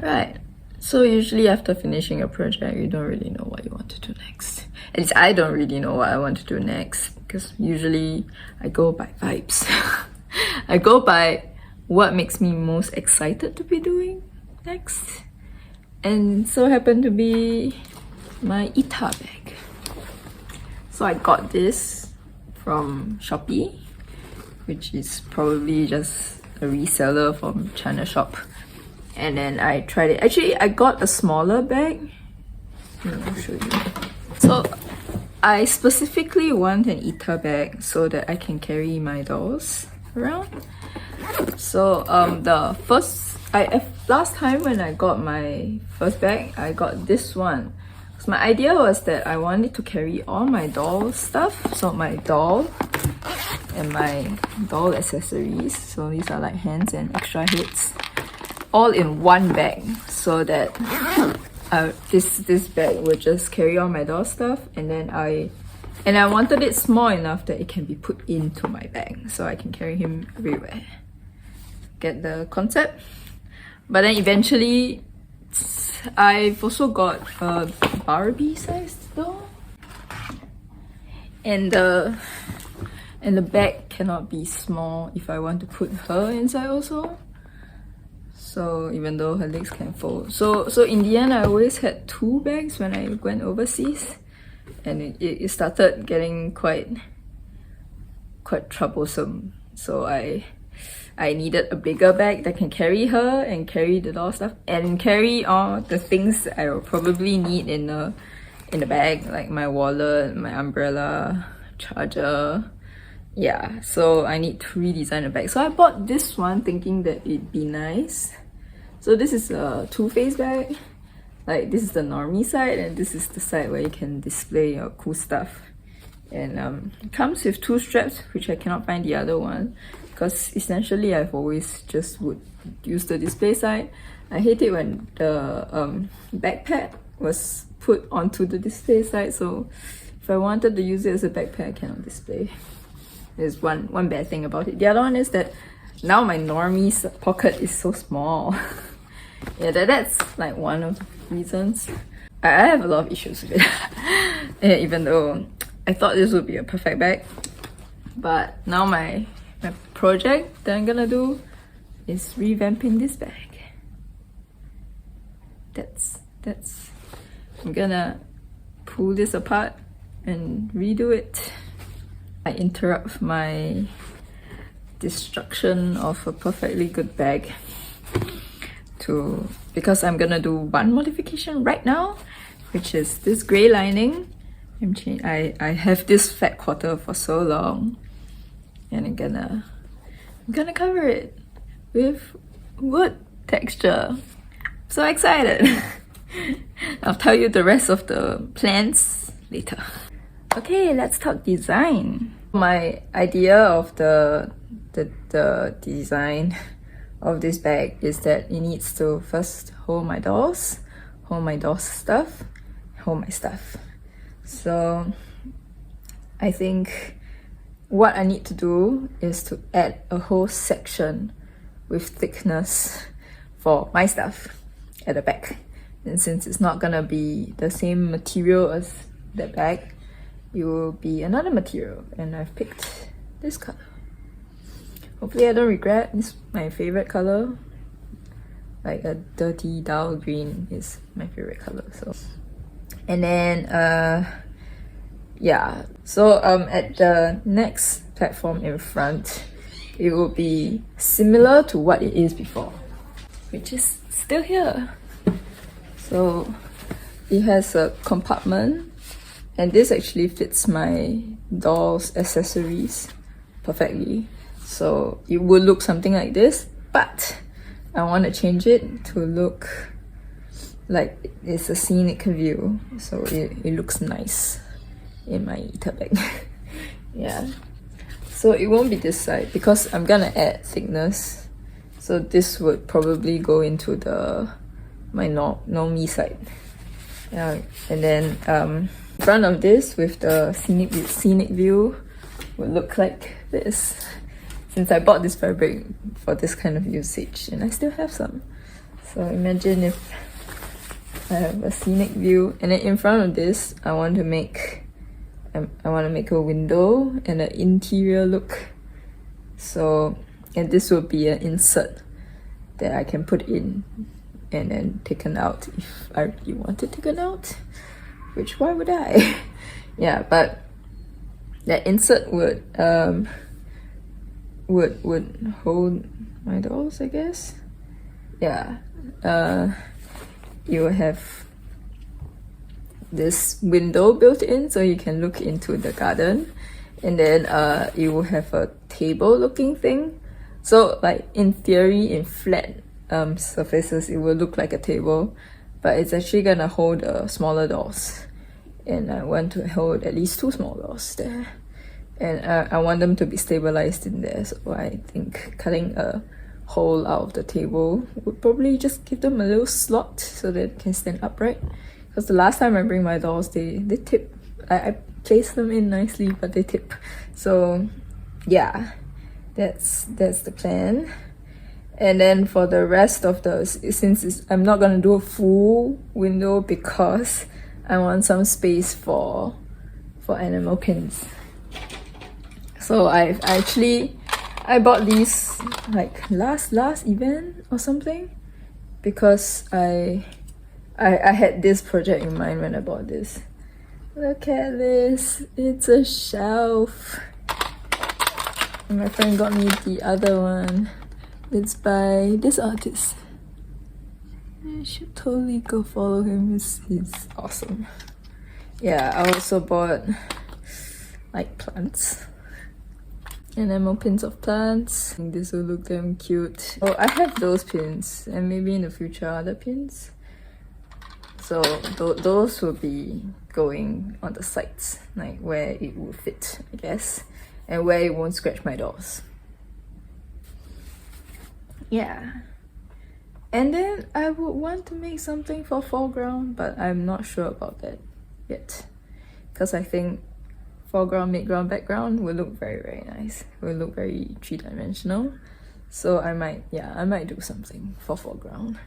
Right. So usually after finishing a project, you don't really know what you want to do next. At least I don't really know what I want to do next, because usually I go by vibes. I go by what makes me most excited to be doing next. And so happened to be my Ita bag. So I got this from Shopee, which is probably just a reseller from China shop. And then I tried it. Actually, I got a smaller bag. I'll show you. So I specifically want an Ita bag so that I can carry my dolls around. So last time when I got my first bag, I got this one. So my idea was that I wanted to carry all my doll stuff. So my doll and my doll accessories. So these are like hands and extra heads, all in one bag, so that this bag would just carry all my doll stuff, and then I wanted it small enough that it can be put into my bag, so I can carry him everywhere. Get the concept? But then eventually, I've also got a Barbie sized doll, and the bag cannot be small if I want to put her inside also. So even though her legs can fold. So in the end, I always had two bags when I went overseas. And it started getting quite troublesome. So I needed a bigger bag that can carry her and carry the doll stuff and carry all the things I will probably need in the bag, like my wallet, my umbrella, charger. Yeah, so I need to redesign the bag. So I bought this one thinking that it'd be nice. So this is a two-face bag. Like, this is the normie side, and this is the side where you can display your cool stuff. And it comes with two straps, which I cannot find the other one, because essentially I've always just would use the display side. I hate it when the backpack was put onto the display side, so if I wanted to use it as a backpack, I cannot display. There's one bad thing about it. The other one is that now my normie pocket is so small. Yeah, that's like one of the reasons. I have a lot of issues with it. Yeah, even though I thought this would be a perfect bag. But now my project that I'm gonna do is revamping this bag. That's I'm gonna pull this apart and redo it. I interrupt my destruction of a perfectly good bag because I'm gonna do one modification right now, which is this grey lining. I have this fat quarter for so long, and I'm gonna cover it with wood texture. So excited! I'll tell you the rest of the plans later. Okay, let's talk design. My idea of the design of this bag is that it needs to first hold my dolls stuff, hold my stuff. So I think what I need to do is to add a whole section with thickness for my stuff at the back. And since it's not gonna be the same material as the bag, it will be another material, and I've picked this color. Hopefully I don't regret. It's my favorite color. Like a dirty dull green is my favorite color. So, and then yeah. So at the next platform in front, it will be similar to what it is before, which is still here. So it has a compartment, and this actually fits my doll's accessories perfectly. So it would look something like this, but I want to change it to look like it's a scenic view, so it looks nice in my Ita bag. Yeah, so it won't be this side because I'm gonna add thickness, so this would probably go into my normie side. Yeah, and then in front of this with the scenic view would look like this. Since I bought this fabric for this kind of usage, and I still have some. So imagine if I have a scenic view, and then in front of this, I want to make a window and an interior look. So, and this will be an insert that I can put in and then taken out if I really want it taken out. Which, why would I? Yeah, but that insert would hold my dolls, I guess. Yeah. You will have this window built in so you can look into the garden, and then you will have a table looking thing. So like in theory, in flat surfaces it will look like a table, but it's actually gonna hold smaller dolls, and I want to hold at least 2 small dolls there, and I want them to be stabilized in there. So I think cutting a hole out of the table would probably just give them a little slot so that it can stand upright. Because the last time I bring my dolls, they tip. I place them in nicely, but they tip. So yeah, that's the plan. And then for the rest of those, I'm not gonna do a full window because I want some space for animal pins. So I bought these like last event or something, because I had this project in mind when I bought this. Look at this, it's a shelf. And my friend got me the other one. It's by this artist. I should totally go follow him, he's awesome. Yeah, I also bought like plants. Enamel pins of plants. I think this will look damn cute. Oh, I have those pins, and maybe in the future other pins. So those will be going on the sides, like where it will fit, I guess, and where it won't scratch my dolls. Yeah. And then I would want to make something for foreground, but I'm not sure about that yet, because I think foreground, midground, background will look very, very nice. It will look very 3-dimensional. So I might do something for foreground.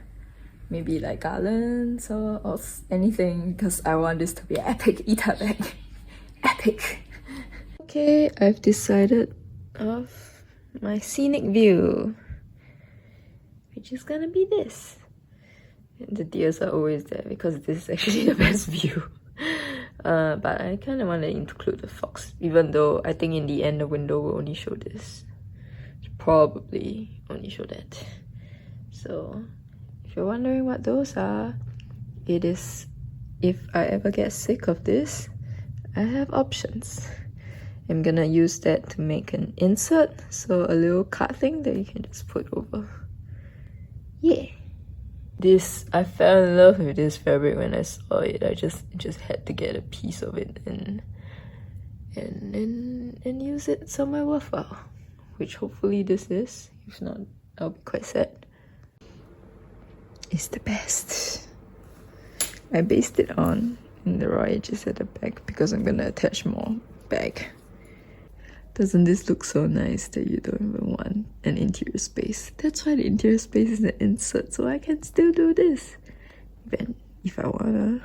Maybe like garlands or anything, because I want this to be an epic eater bag. Epic. Okay, I've decided of my scenic view, which is gonna be this. And the deers are always there because this is actually the best view. But I kind of want to include the fox, even though I think in the end the window will only show this. Probably only show that. So if you're wondering what those are, it is, if I ever get sick of this, I have options. I'm gonna use that to make an insert, so a little card thing that you can just put over. Yeah. I fell in love with this fabric when I saw it. I just had to get a piece of it and use it somewhere worthwhile, which hopefully this is. If not, I'll be quite sad. It's the best. I based it on in the raw edges at the back because I'm gonna attach more back. Doesn't this look so nice that you don't even want an interior space? That's why the interior space is an insert, so I can still do this even if I wanna.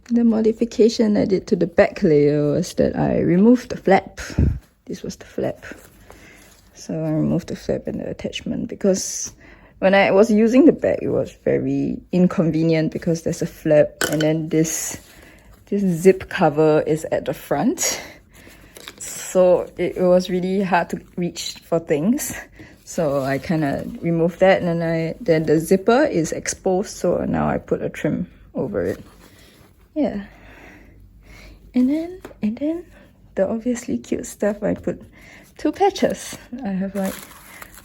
The modification I did to the back layer was that I removed the flap. This was the flap. So I removed the flap and the attachment because when I was using the back, it was very inconvenient because there's a flap and then this zip cover is at the front. So it was really hard to reach for things. So I kind of removed that, and then the zipper is exposed, so now I put a trim over it. Yeah. And then the obviously cute stuff, I put 2 patches. I have like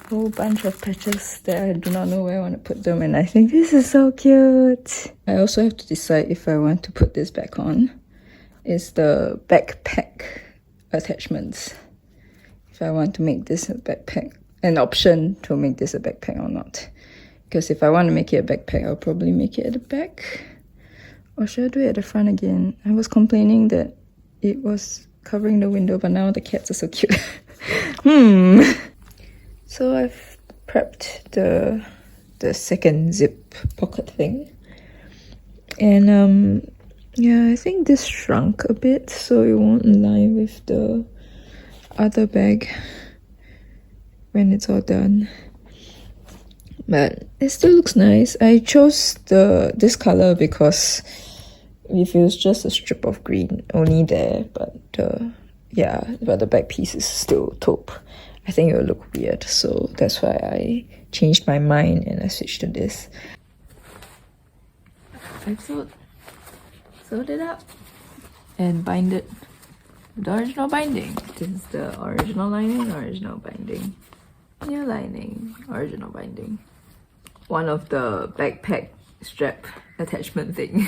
a whole bunch of patches that I do not know where I want to put them, and I think this is so cute. I also have to decide if I want to put this back on. It's the backpack attachments. If I want to make this a backpack, an option to make this a backpack or not. Because if I want to make it a backpack, I'll probably make it at the back. Or should I do it at the front again? I was complaining that it was covering the window, but now the cats are so cute. So I've prepped the the second zip pocket thing. And yeah, I think this shrunk a bit so it won't lie with the other bag when it's all done. But it still looks nice. I chose this color because if it was just a strip of green only there, but yeah, but the back piece is still taupe, I think it will look weird, so that's why I changed my mind and I switched to this. I've sewed it up and bind it with the original binding. This is the original lining, original binding, new lining, original binding. One of the backpack strap attachment thing.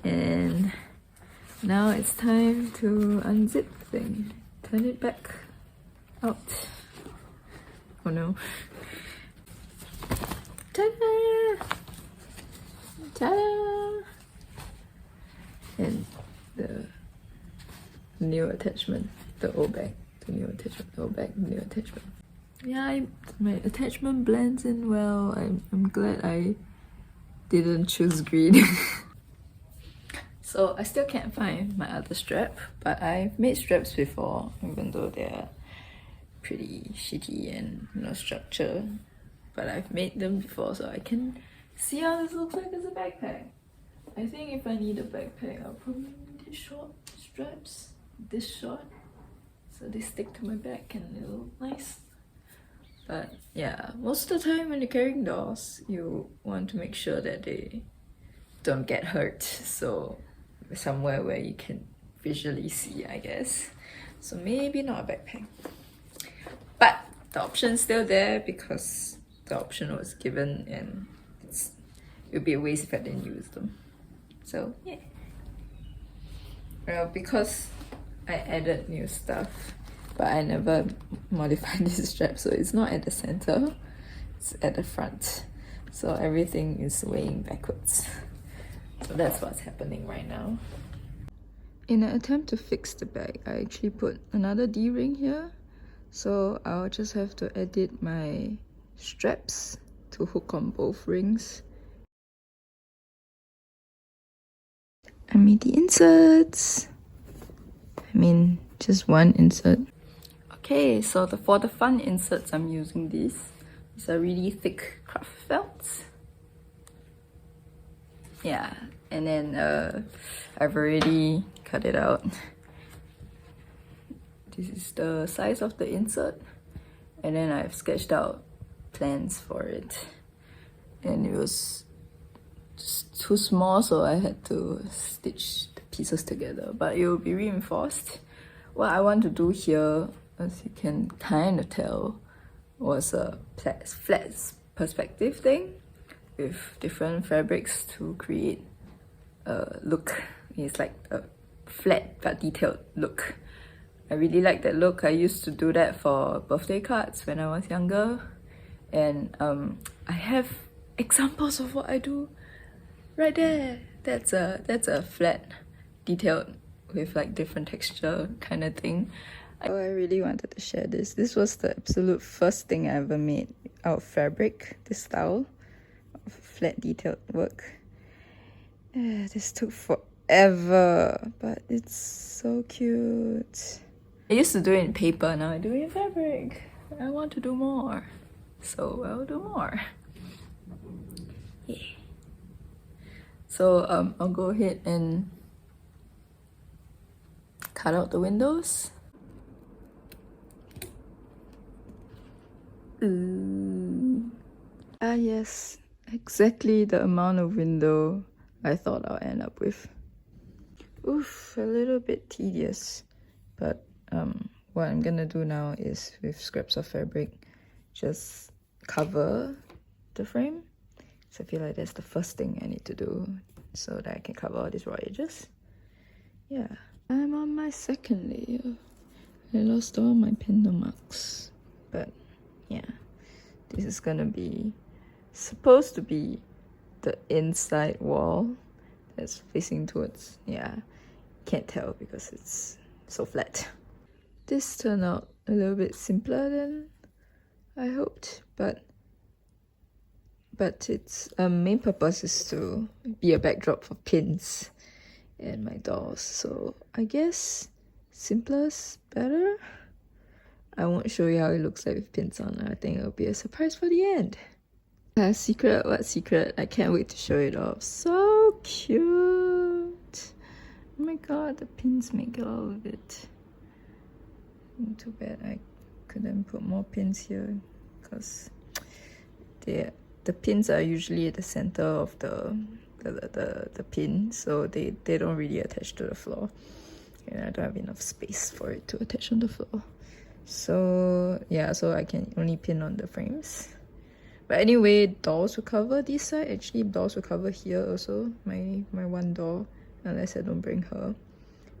And now it's time to unzip the thing. Turn it back out. Oh no. Ta-da! Ta-da! And the new attachment, the old bag, the new attachment, the old bag, the new attachment. Yeah, my attachment blends in well. I'm glad I didn't choose green. So I still can't find my other strap, but I've made straps before, even though they're pretty shitty and no structure. But I've made them before, so I can see how this looks like as a backpack. I think if I need a backpack, I'll probably need short straps, this short, so they stick to my back and they look nice. But yeah, most of the time when you're carrying dolls, you want to make sure that they don't get hurt, so somewhere where you can visually see, I guess. So maybe not a backpack. But the option's still there because the option was given and it would be a waste if I didn't use them. So yeah. Well, because I added new stuff, but I never modified this strap, so it's not at the center, it's at the front. So everything is weighing backwards. So that's what's happening right now. In an attempt to fix the bag, I actually put another D-ring here. So I'll just have to edit my straps to hook on both rings. I made the inserts. I mean, just one insert. Okay, so for the fun inserts, I'm using these. These are really thick craft felts. Yeah, and then I've already cut it out. This is the size of the insert, and then I've sketched out plans for it, and it was just too small, so I had to stitch the pieces together, but it will be reinforced. What I want to do here, as you can kind of tell, was a flat perspective thing with different fabrics to create a look. It's like a flat but detailed look. I really like that look. I used to do that for birthday cards when I was younger, and I have examples of what I do right there. That's a flat, detailed with like different texture kind of thing. Oh, I really wanted to share this. This was the absolute first thing I ever made out of fabric, this style of flat detailed work. This took forever, but it's so cute. I used to do it in paper, now I do it in fabric. I want to do more, so I'll do more. Yeah. So I'll go ahead and cut out the windows. Ah yes, exactly the amount of window I thought I'll end up with. Oof, a little bit tedious, but what I'm gonna do now is with scraps of fabric, just cover the frame. So I feel like that's the first thing I need to do so that I can cover all these raw edges. Yeah, I'm on my second layer. I lost all my pencil marks, but yeah, this is gonna be supposed to be the inside wall that's facing towards, yeah, can't tell because it's so flat. This turned out a little bit simpler than I hoped, but but its main purpose is to be a backdrop for pins and my dolls. So I guess simpler's better. I won't show you how it looks like with pins on. I think it'll be a surprise for the end. Secret? What secret? I can't wait to show it off. So cute! Oh my god, the pins make all of it. Too bad I couldn't put more pins here because the pins are usually at the center of the pin, so they don't really attach to the floor, and I don't have enough space for it to attach on the floor. So yeah, so I can only pin on the frames. But anyway, dolls will cover this side. Actually, dolls will cover here also. My one doll, unless I don't bring her.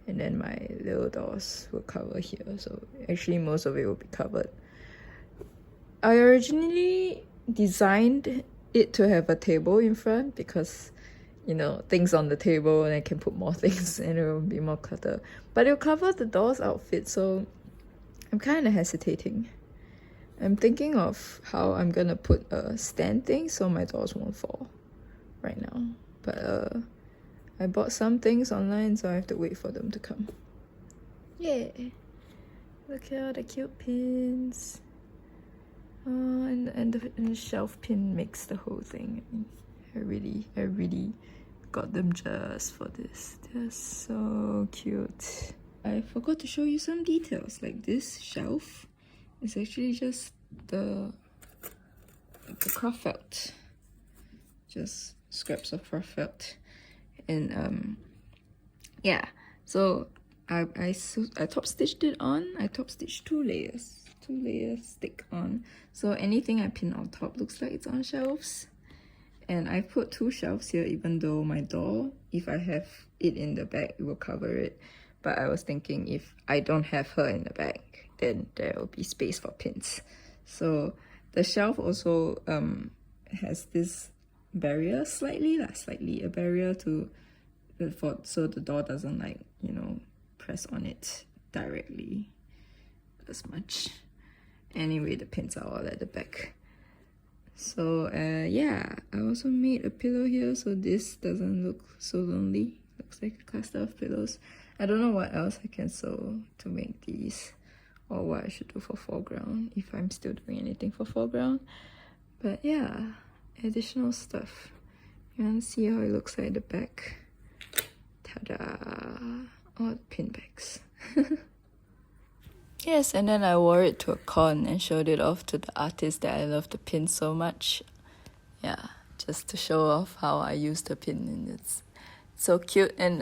And then my little dolls will cover here. So actually most of it will be covered. I originally designed it to have a table in front because, you know, things on the table and I can put more things and it will be more clutter. But it'll cover the doll's outfit, so I'm kind of hesitating. I'm thinking of how I'm gonna put a stand thing so my dolls won't fall right now. But I bought some things online, so I have to wait for them to come. Yeah! Look at all the cute pins. Oh, and the shelf pin makes the whole thing. I really got them just for this. They're so cute. I forgot to show you some details. Like this shelf is actually just the craft felt. Just scraps of craft felt. And yeah, so I top stitched it on. I top stitched two layers stick on, so anything I pin on top looks like it's on shelves. And I put two shelves here, even though my doll, if I have it in the bag, it will cover it. But I was thinking if I don't have her in the bag, then there will be space for pins. So the shelf also has this barrier, slightly a barrier so the doll doesn't, like, you know, press on it directly as much. Anyway, the pins are all at the back. So yeah, I also made a pillow here so this doesn't look so lonely. Looks like a cluster of pillows. I don't know what else I can sew to make these, or what I should do for foreground, if I'm still doing anything for foreground. But yeah, additional stuff. You want to see how it looks like at the back? Ta-da! All the pin bags. Yes, and then I wore it to a con and showed it off to the artist that I love the pin so much. Yeah, just to show off how I use the pin, and it's so cute. And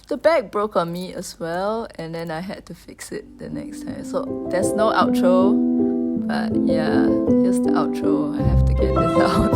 the bag broke on me as well, and then I had to fix it the next time. So there's no outro, but yeah, here's the outro. I have to get this out.